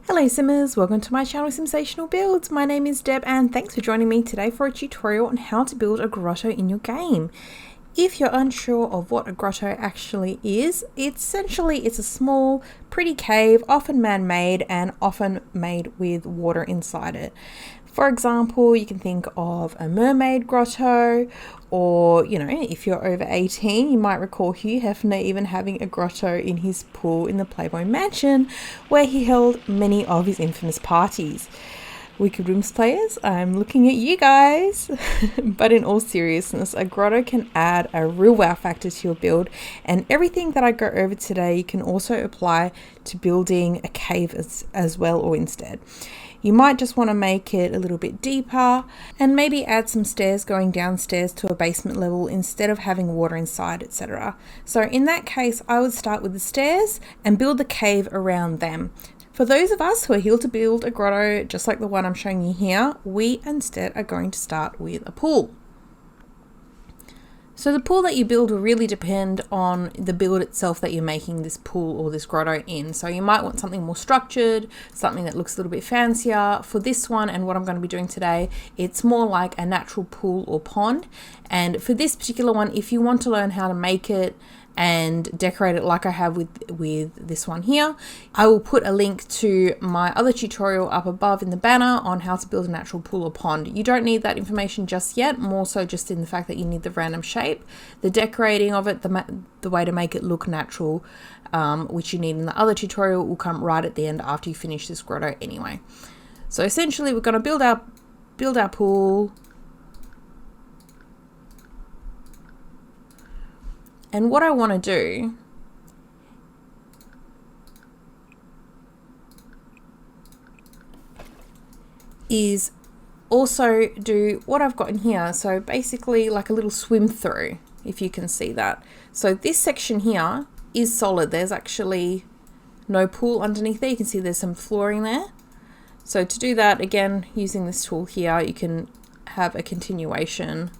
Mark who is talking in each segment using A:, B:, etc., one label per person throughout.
A: Hello Simmers, welcome to my channel Simsational Builds. My name is Deb and thanks for joining me today for a tutorial on how to build a grotto in your game. If you're unsure of what a grotto actually is, it's a small, pretty cave, often man-made and often made with water inside it. For example, you can think of a mermaid grotto, or, if you're over 18, you might recall Hugh Hefner even having a grotto in his pool in the Playboy Mansion, where he held many of his infamous parties. Wicked Rooms players, I'm looking at you guys. But in all seriousness, a grotto can add a real wow factor to your build, and everything that I go over today you can also apply to building a cave as well, or instead. You might just want to make it a little bit deeper and maybe add some stairs going downstairs to a basement level instead of having water inside, etc. So in that case, I would start with the stairs and build the cave around them. For those of us who are here to build a grotto, just like the one I'm showing you here, we instead are going to start with a pool. So the pool that you build will really depend on the build itself that you're making this pool or this grotto in. So you might want something more structured, something that looks a little bit fancier. For this one and what I'm going to be doing today, it's more like a natural pool or pond. And for this particular one, if you want to learn how to make it and decorate it like I have with this one here, I will put a link to my other tutorial up above in the banner on how to build a natural pool or pond. You don't need that information just yet, more so just in the fact that you need the random shape, the decorating of it, the way to make it look natural, which you need in the other tutorial, will come right at the end after you finish this grotto anyway. So essentially we're going to build our pool. And what I want to do is also do what I've got in here. So basically like a little swim through, if you can see that. So this section here is solid. There's actually no pool underneath there. You can see there's some flooring there. So to do that, again, using this tool here, you can have a continuation.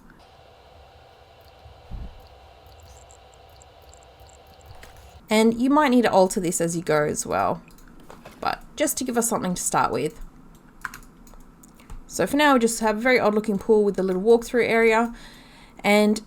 A: And you might need to alter this as you go as well, but just to give us something to start with. So for now, we just have a very odd looking pool with the little walkthrough area. And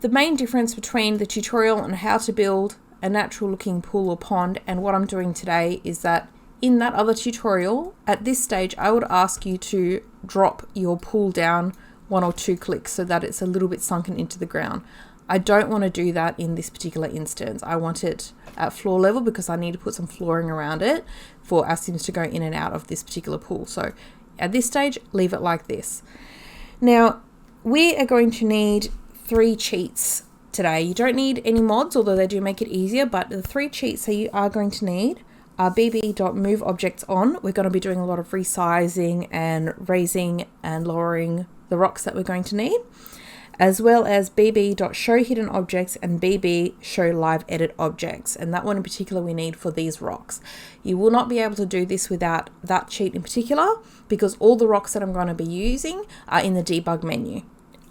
A: the main difference between the tutorial on how to build a natural looking pool or pond and what I'm doing today is that in that other tutorial, at this stage, I would ask you to drop your pool down 1 or 2 clicks so that it's a little bit sunken into the ground. I don't want to do that in this particular instance. I want it at floor level because I need to put some flooring around it for our Sims to go in and out of this particular pool. So at this stage, leave it like this. Now, we are going to need 3 cheats today. You don't need any mods, although they do make it easier, but the 3 cheats that you are going to need are bb.moveobjects on. We're going to be doing a lot of resizing and raising and lowering the rocks that we're going to need, as well as bb.showhiddenobjects and bb.showliveeditobjects, and that one in particular we need for these rocks. You will not be able to do this without that cheat in particular, because all the rocks that I'm going to be using are in the debug menu.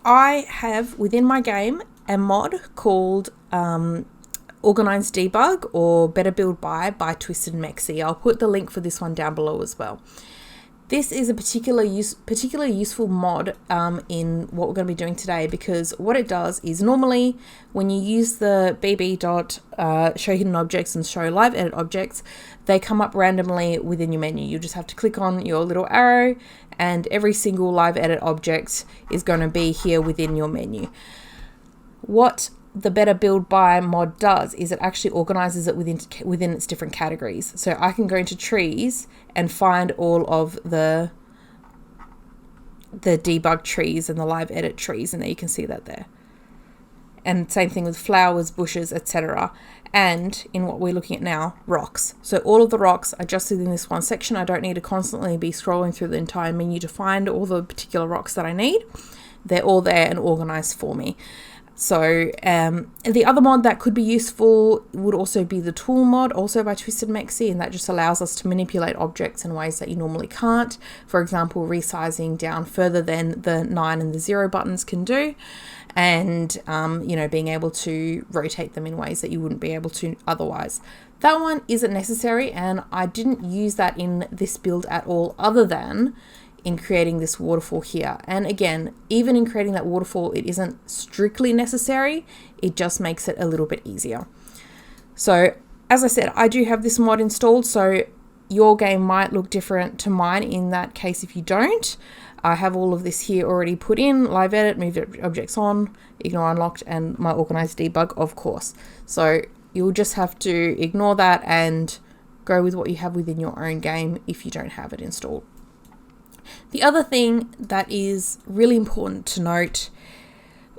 A: I have within my game a mod called Organised Debug, or Better Build by Twisted Mexi. I'll put the link for this one down below as well. This is a particularly useful mod in what we're going to be doing today, because what it does is normally when you use the bb.showhiddenobjects and showliveeditobjects, they come up randomly within your menu. You just have to click on your little arrow and every single live edit object is going to be here within your menu. What the Better Build By mod does is it actually organizes it within its different categories. So I can go into trees and find all of the debug trees and the live edit trees, and there you can see that there. And same thing with flowers, bushes, etc. And in what we're looking at now, rocks. So all of the rocks are just within this one section. I don't need to constantly be scrolling through the entire menu to find all the particular rocks that I need. They're all there and organized for me. So the other mod that could be useful would also be the tool mod, also by Twisted Mexi, and that just allows us to manipulate objects in ways that you normally can't. For example, resizing down further than the 9 and the 0 buttons can do, and you know, being able to rotate them in ways that you wouldn't be able to otherwise. That one isn't necessary, and I didn't use that in this build at all, other than in creating this waterfall here. And again, even in creating that waterfall, it isn't strictly necessary. It just makes it a little bit easier. So as I said, I do have this mod installed, so your game might look different to mine in that case if you don't. I have all of this here already put in: live edit, move objects on, ignore unlocked, and my organized debug, of course. So you'll just have to ignore that and go with what you have within your own game if you don't have it installed. The other thing that is really important to note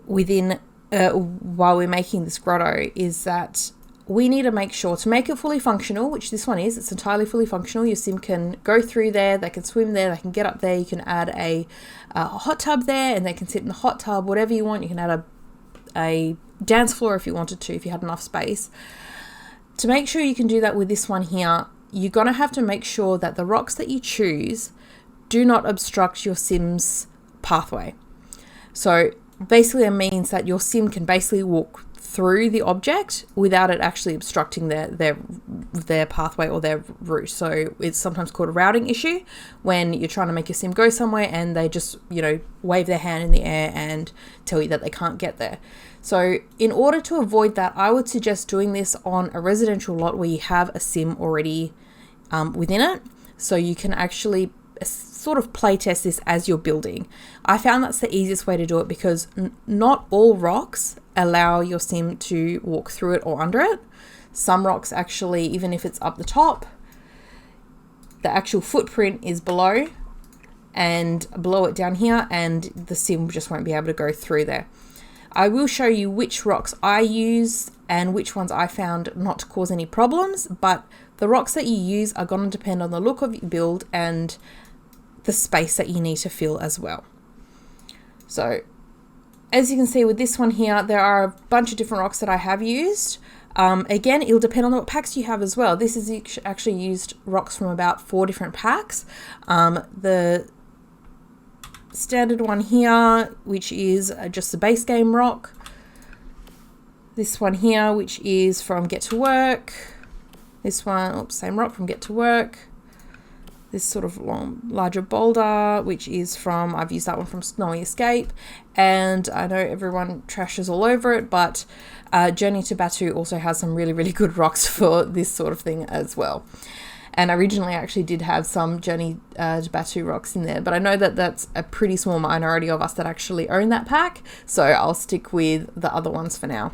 A: within while we're making this grotto is that we need to make sure to make it fully functional, which this one is. It's entirely fully functional. Your sim can go through there, they can swim there, they can get up there. You can add a hot tub there, and they can sit in the hot tub, whatever you want. You can add a dance floor if you wanted to, if you had enough space. To make sure you can do that with this one here, you're going to have to make sure that the rocks that you choose do not obstruct your sim's pathway. So basically it means that your sim can basically walk through the object without it actually obstructing their pathway or their route. So it's sometimes called a routing issue when you're trying to make your sim go somewhere and they just, you know, wave their hand in the air and tell you that they can't get there. So in order to avoid that, I would suggest doing this on a residential lot where you have a sim already within it, so you can actually sort of play test this as you're building. I found that's the easiest way to do it because not all rocks allow your sim to walk through it or under it. Some rocks actually, even if it's up the top, the actual footprint is below it down here, and the sim just won't be able to go through there. I will show you which rocks I use and which ones I found not to cause any problems, but the rocks that you use are going to depend on the look of your build and the space that you need to fill as well. So as you can see with this one here, there are a bunch of different rocks that I have used. Again, it'll depend on what packs you have as well. This is actually used rocks from about 4 different packs. The standard one here, which is just the base game rock. This one here, which is from Get to Work. This one, same rock from Get to Work. This sort of larger boulder, which is from, I've used that one from Snowy Escape, and I know everyone trashes all over it, but Journey to Batu also has some really, really good rocks for this sort of thing as well. And originally I actually did have some Journey to Batu rocks in there, but I know that that's a pretty small minority of us that actually own that pack, so I'll stick with the other ones for now.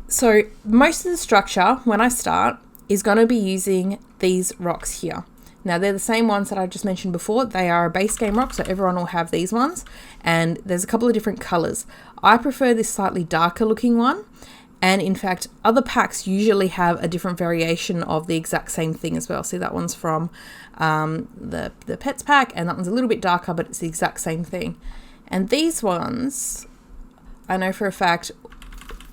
A: So most of the structure, when I start, is going to be using these rocks here. Now they're the same ones that I just mentioned before. They are a base game rock, so everyone will have these ones, and there's a couple of different colors. I prefer this slightly darker looking one, and in fact other packs usually have a different variation of the exact same thing as well. See, that one's from the pets pack, and that one's a little bit darker, but it's the exact same thing. And these ones, I know for a fact,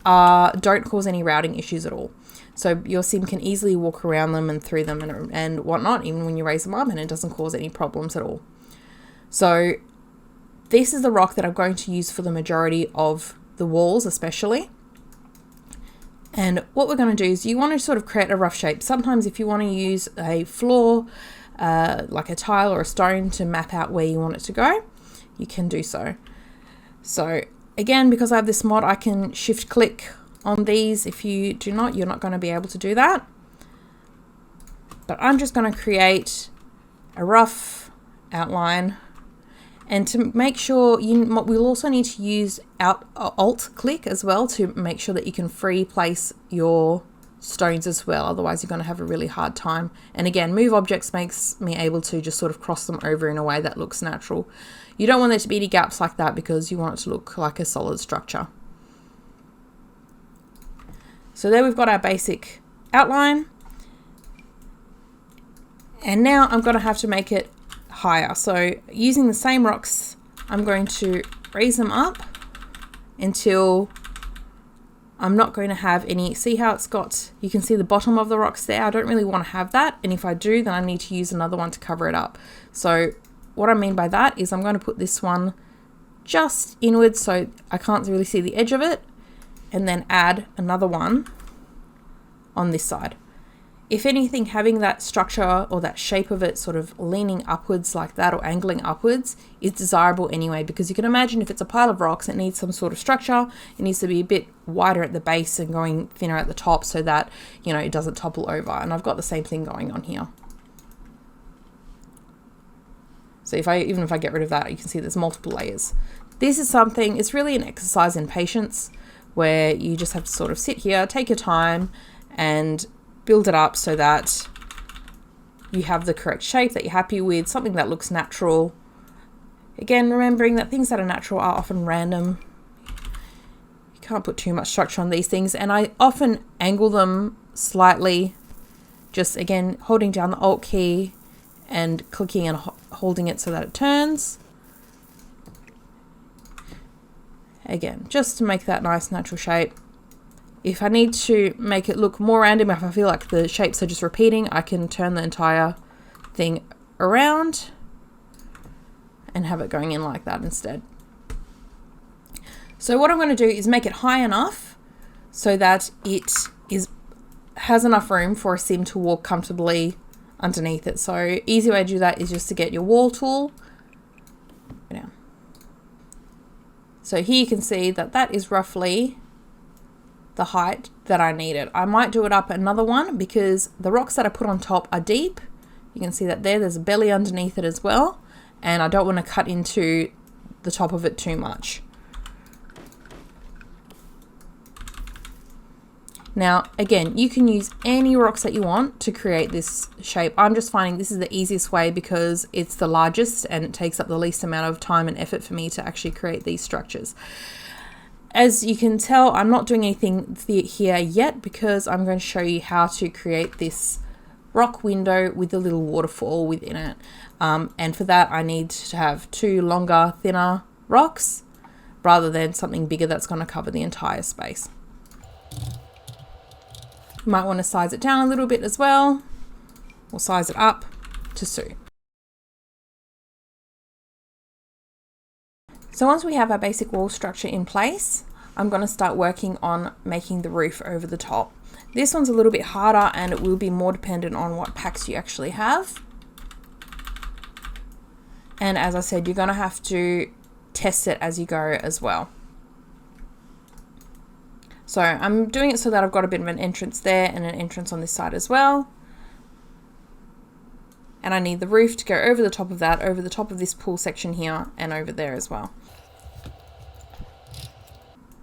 A: don't cause any routing issues at all. So your sim can easily walk around them and through them and whatnot, even when you raise them up, and it doesn't cause any problems at all. So this is the rock that I'm going to use for the majority of the walls especially. And what we're going to do is you want to sort of create a rough shape. Sometimes if you want to use a floor, like a tile or a stone, to map out where you want it to go, you can do so. So again, because I have this mod, I can shift click on these. If you do not, you're not going to be able to do that. But I'm just going to create a rough outline, and to make sure, we'll also need to use Alt click as well to make sure that you can free place your stones as well. Otherwise you're going to have a really hard time. And again, move objects makes me able to just sort of cross them over in a way that looks natural. You don't want there to be any gaps like that because you want it to look like a solid structure. So there we've got our basic outline. And now I'm going to have to make it higher. So using the same rocks, I'm going to raise them up until I'm not going to have any. See how it's got, you can see the bottom of the rocks there. I don't really want to have that, and if I do, then I need to use another one to cover it up. So what I mean by that is I'm going to put this one just inwards so I can't really see the edge of it, and then add another one on this side. If anything, having that structure or that shape of it sort of leaning upwards like that or angling upwards is desirable anyway, because you can imagine if it's a pile of rocks, it needs some sort of structure. It needs to be a bit wider at the base and going thinner at the top so that, you know, it doesn't topple over. And I've got the same thing going on here. So even if I get rid of that, you can see there's multiple layers. This is something, it's really an exercise in patience where you just have to sort of sit here, take your time and build it up so that you have the correct shape that you're happy with, something that looks natural. Again, remembering that things that are natural are often random. You can't put too much structure on these things, and I often angle them slightly, just again holding down the Alt key and clicking and holding it so that it turns. Again, just to make that nice natural shape. If I need to make it look more random, if I feel like the shapes are just repeating, I can turn the entire thing around and have it going in like that instead. So what I'm going to do is make it high enough so that it has enough room for a sim to walk comfortably underneath it. So easy way to do that is just to get your wall tool. So here you can see that that is roughly the height that I needed. I might do it up another one because the rocks that I put on top are deep. You can see that there's a belly underneath it as well, and I don't want to cut into the top of it too much. Now again, you can use any rocks that you want to create this shape. I'm just finding this is the easiest way because it's the largest and it takes up the least amount of time and effort for me to actually create these structures. As you can tell, I'm not doing anything here yet because I'm going to show you how to create this rock window with a little waterfall within it. And for that, I need to have two longer, thinner rocks rather than something bigger that's going to cover the entire space. You might want to size it down a little bit as well, or size it up to suit. So once we have our basic wall structure in place, I'm going to start working on making the roof over the top. This one's a little bit harder and it will be more dependent on what packs you actually have. And as I said, you're going to have to test it as you go as well. So I'm doing it so that I've got a bit of an entrance there and an entrance on this side as well. And I need the roof to go over the top of that, over the top of this pool section here and over there as well.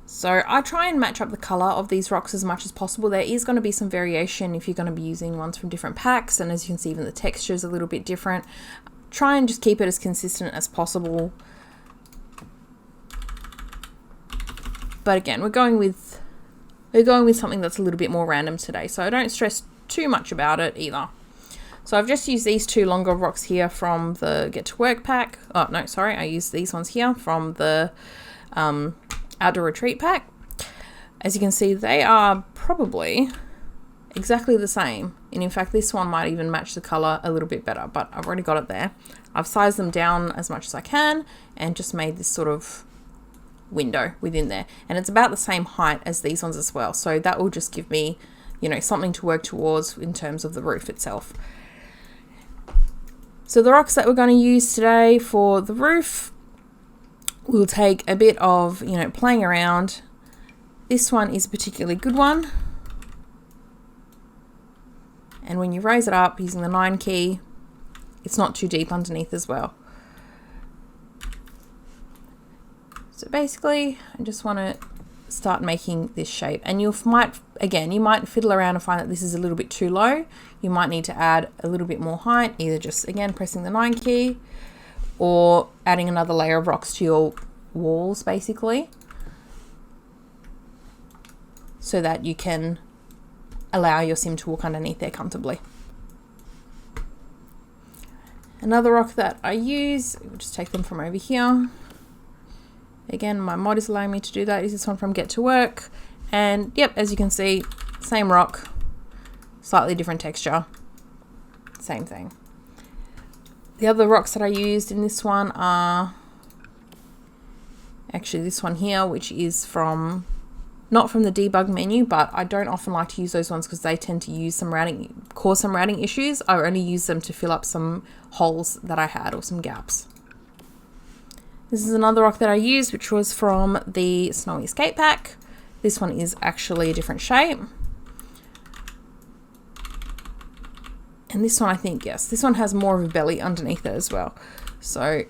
A: So I try and match up the color of these rocks as much as possible. There is going to be some variation if you're going to be using ones from different packs, and as you can see, even the texture is a little bit different. Try and just keep it as consistent as possible. But again, we're going with something that's a little bit more random today, so I don't stress too much about it either. So I've just used these two longer rocks here from the Get to Work pack. Oh no, sorry, I used these ones here from the Outdoor Retreat pack. As you can see, they are probably exactly the same, and in fact this one might even match the color a little bit better, but I've already got it there. I've sized them down as much as I can and just made this sort of window within there, and it's about the same height as these ones as well, so that will just give me, you know, something to work towards in terms of the roof itself. So the rocks that we're going to use today for the roof will take a bit of, you know, playing around. This one is a particularly good one, and when you raise it up using the 9 key, it's not too deep underneath as well. So basically, I just want to start making this shape, and you might fiddle around and find that this is a little bit too low. You might need to add a little bit more height, either just again pressing the 9 key or adding another layer of rocks to your walls basically, so that you can allow your sim to walk underneath there comfortably. Another rock that I use, we'll just take them from over here, Again, my mod is allowing me to do that. Is this one from Get to Work? And yep, as you can see, same rock, slightly different texture, same thing. The other rocks that I used in this one are actually this one here, which is from, not from the debug menu, but I don't often like to use those ones because they tend to cause some routing issues. I only use them to fill up some holes that I had or some gaps. This is another rock that I used, which was from the Snowy Escape Pack. This one is actually a different shape. And this one, I think, yes, this one has more of a belly underneath it as well. So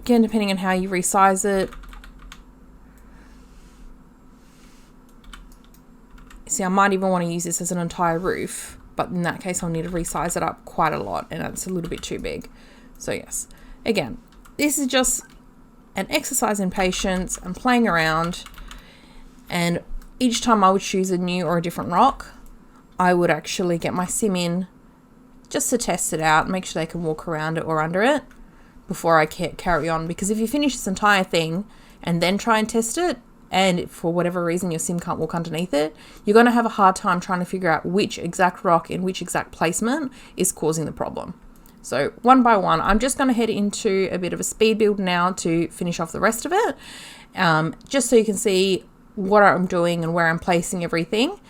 A: again, depending on how you resize it. See, I might even want to use this as an entire roof, but in that case, I'll need to resize it up quite a lot, and that's a little bit too big. So yes, again, this is just an exercise in patience and playing around. And each time I would choose a new or a different rock, I would actually get my sim in just to test it out, make sure they can walk around it or under it before I carry on. Because if you finish this entire thing and then try and test it, and for whatever reason your sim can't walk underneath it, you're going to have a hard time trying to figure out which exact rock in which exact placement is causing the problem. So one by one, I'm just going to head into a bit of a speed build now to finish off the rest of it, just so you can see what I'm doing and where I'm placing everything,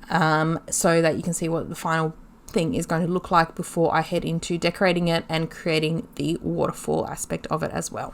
A: so that you can see what the final thing is going to look like before I head into decorating it and creating the waterfall aspect of it as well.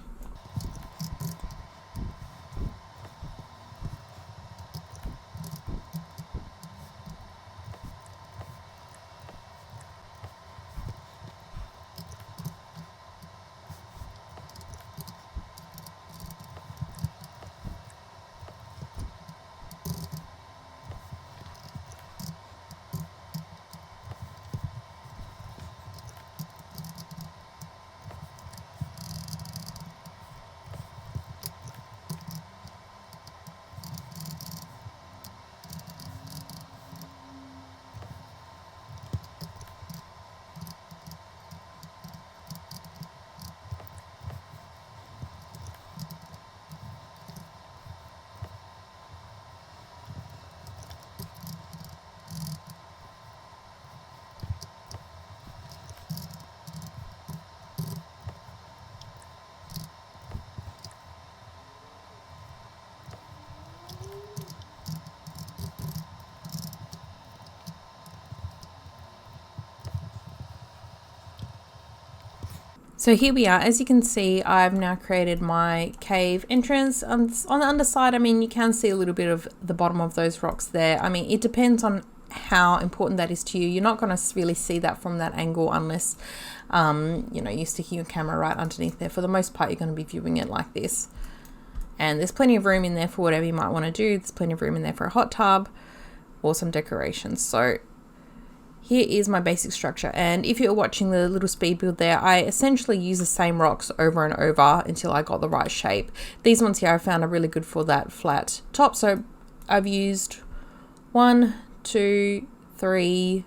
A: So here we are. As you can see, I've now created my cave entrance. On the underside, I mean, you can see a little bit of the bottom of those rocks there. I mean, it depends on how important that is to you. You're not going to really see that from that angle unless, you know, you're sticking your camera right underneath there. For the most part, you're going to be viewing it like this. And there's plenty of room in there for whatever you might want to do. There's plenty of room in there for a hot tub or some decorations. So here is my basic structure, and if you're watching the little speed build there, I essentially use the same rocks over and over until I got the right shape. These ones here I found are really good for that flat top, so I've used 1, 2, 3,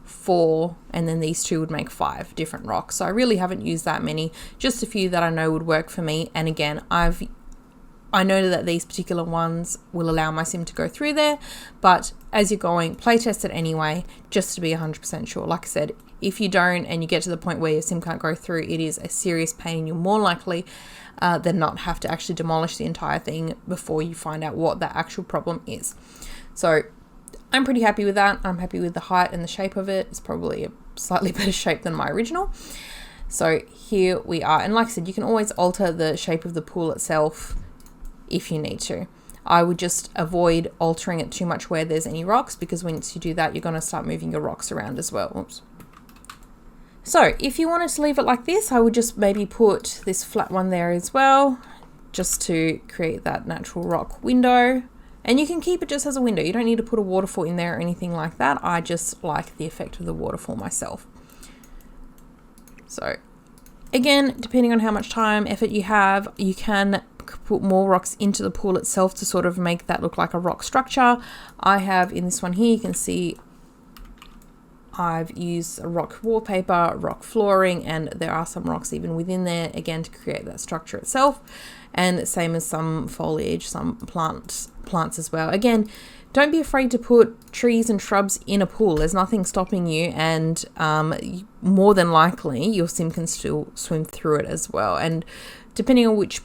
A: 4, and then these two would make 5 different rocks. So I really haven't used that many, just a few that I know would work for me. And again, I know that these particular ones will allow my sim to go through there, but as you're going, play test it anyway, just to be 100% sure. Like I said, if you don't and you get to the point where your sim can't go through, it is a serious pain. You're more likely than not have to actually demolish the entire thing before you find out what the actual problem is. So I'm pretty happy with that. I'm happy with the height and the shape of it. It's probably a slightly better shape than my original. So here we are. And like I said, you can always alter the shape of the pool itself if you need to. I would just avoid altering it too much where there's any rocks, because once you do that, you're going to start moving your rocks around as well. Oops. So if you wanted to leave it like this, I would just maybe put this flat one there as well, just to create that natural rock window. And you can keep it just as a window. You don't need to put a waterfall in there or anything like that. I just like the effect of the waterfall myself. So again, depending on how much time, effort you have, you can put more rocks into the pool itself to sort of make that look like a rock structure. I have in this one here, you can see I've used rock wallpaper, rock flooring, and there are some rocks even within there, again, to create that structure itself. And same as some foliage, some plants as well. Again, don't be afraid to put trees and shrubs in a pool. There's nothing stopping you, and more than likely your sim can still swim through it as well. And depending on which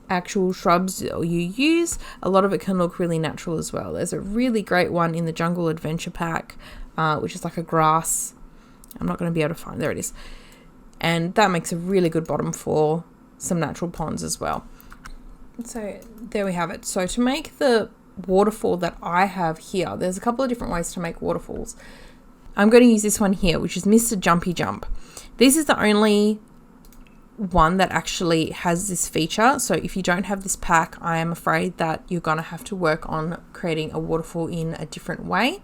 A: actual shrubs you use, a lot of it can look really natural as well. There's a really great one in the Jungle Adventure Pack, which is like a grass. I'm not going to be able to find, there it is. And that makes a really good bottom for some natural ponds as well. So there we have it. So to make the waterfall that I have here, there's a couple of different ways to make waterfalls. I'm going to use this one here, which is Mr. Jumpy Jump. This is the only one that actually has this feature. So if you don't have this pack, I am afraid that you're going to have to work on creating a waterfall in a different way.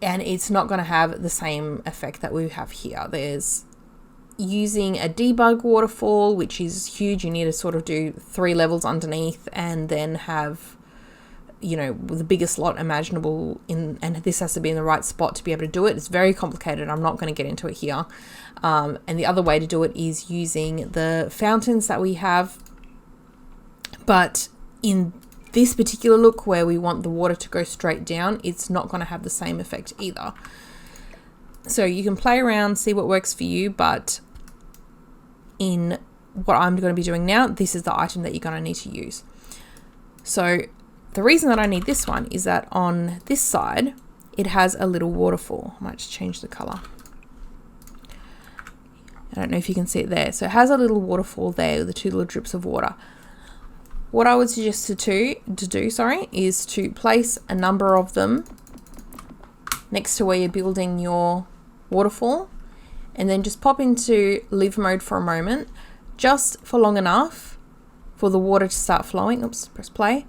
A: And it's not going to have the same effect that we have here. There's using a debug waterfall, which is huge. You need to sort of do 3 levels underneath and then have, you know, the biggest slot imaginable in, and this has to be in the right spot to be able to do it. It's very complicated. I'm not going to get into it here. And the other way to do it is using the fountains that we have. But in this particular look where we want the water to go straight down, it's not going to have the same effect either. So you can play around, see what works for you, but in what I'm going to be doing now, this is the item that you're going to need to use. So the reason that I need this one is that on this side, it has a little waterfall. I might just change the color. I don't know if you can see it there. So it has a little waterfall there with the 2 little drips of water. What I would suggest to do is to place a number of them next to where you're building your waterfall, and then just pop into live mode for a moment, just for long enough for the water to start flowing. Oops, press play.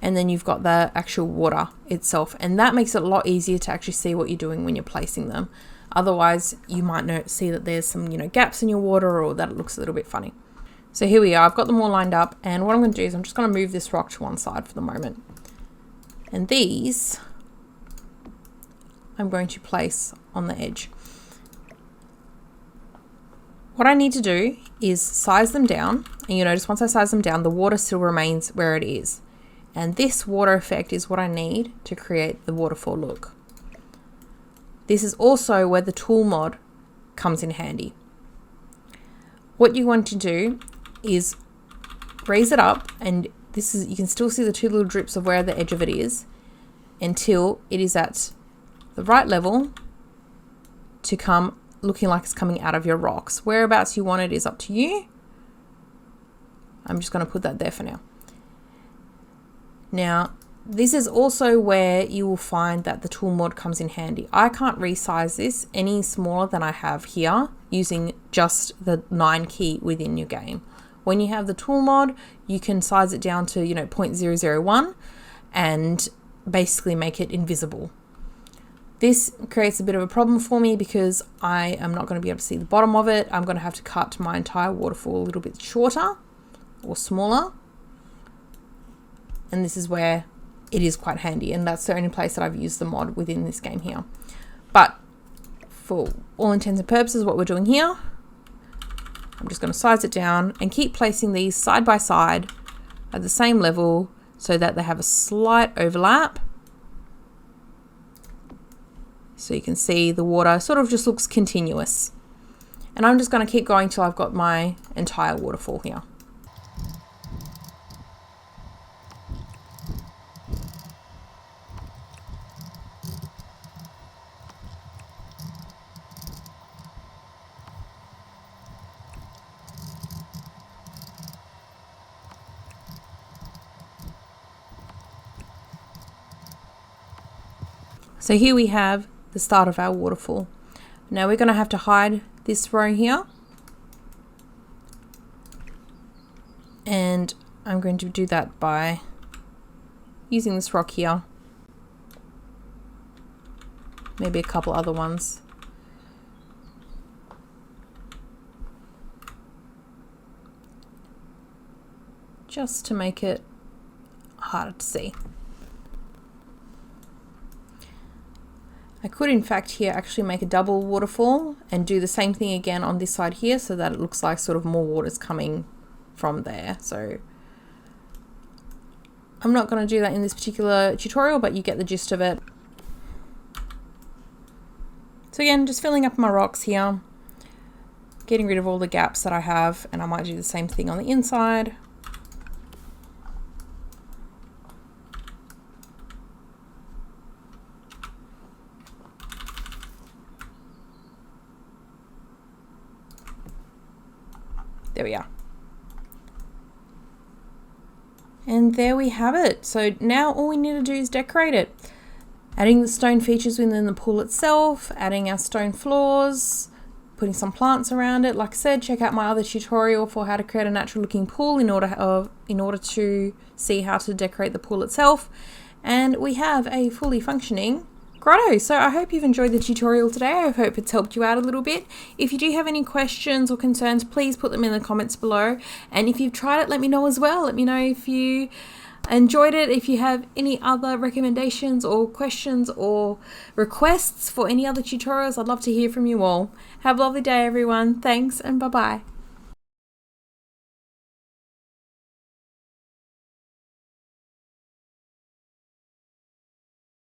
A: And then you've got the actual water itself. And that makes it a lot easier to actually see what you're doing when you're placing them. Otherwise, you might see that there's some, gaps in your water, or that it looks a little bit funny. So here we are. I've got them all lined up. And what I'm going to do is I'm just going to move this rock to one side for the moment. And these I'm going to place on the edge. What I need to do is size them down. And you notice once I size them down, the water still remains where it is. And this water effect is what I need to create the waterfall look. This is also where the tool mod comes in handy. What you want to do is raise it up, and you can still see the 2 little drips of where the edge of it is, until it is at the right level to come looking like it's coming out of your rocks. Whereabouts you want it is up to you. I'm just going to put that there for now. Now, this is also where you will find that the tool mod comes in handy. I can't resize this any smaller than I have here using just the 9 key within your game. When you have the tool mod, you can size it down to 0.001 and basically make it invisible. This creates a bit of a problem for me because I am not going to be able to see the bottom of it. I'm going to have to cut my entire waterfall a little bit shorter or smaller. And this is where it is quite handy, and that's the only place that I've used the mod within this game here. But for all intents and purposes, what we're doing here, I'm just going to size it down and keep placing these side by side at the same level so that they have a slight overlap. So you can see the water sort of just looks continuous. And I'm just going to keep going till I've got my entire waterfall here. So here we have the start of our waterfall. Now we're going to have to hide this row here. And I'm going to do that by using this rock here. Maybe a couple other ones. Just to make it harder to see. I could in fact here actually make a double waterfall and do the same thing again on this side here so that it looks like sort of more water's coming from there. So I'm not going to do that in this particular tutorial, but you get the gist of it. So again, just filling up my rocks here, getting rid of all the gaps that I have, and I might do the same thing on the inside. There we are. And there we have it. So now all we need to do is decorate it. Adding the stone features within the pool itself, adding our stone floors, putting some plants around it. Like I said, check out my other tutorial for how to create a natural looking pool in order to see how to decorate the pool itself. And we have a fully functioning grotto. So I hope you've enjoyed the tutorial today. I hope it's helped you out a little bit. If you do have any questions or concerns, please put them in the comments below. And if you've tried it, let me know as well. Let me know if you enjoyed it. If you have any other recommendations or questions or requests for any other tutorials, I'd love to hear from you all. Have a lovely day, everyone. Thanks and bye-bye.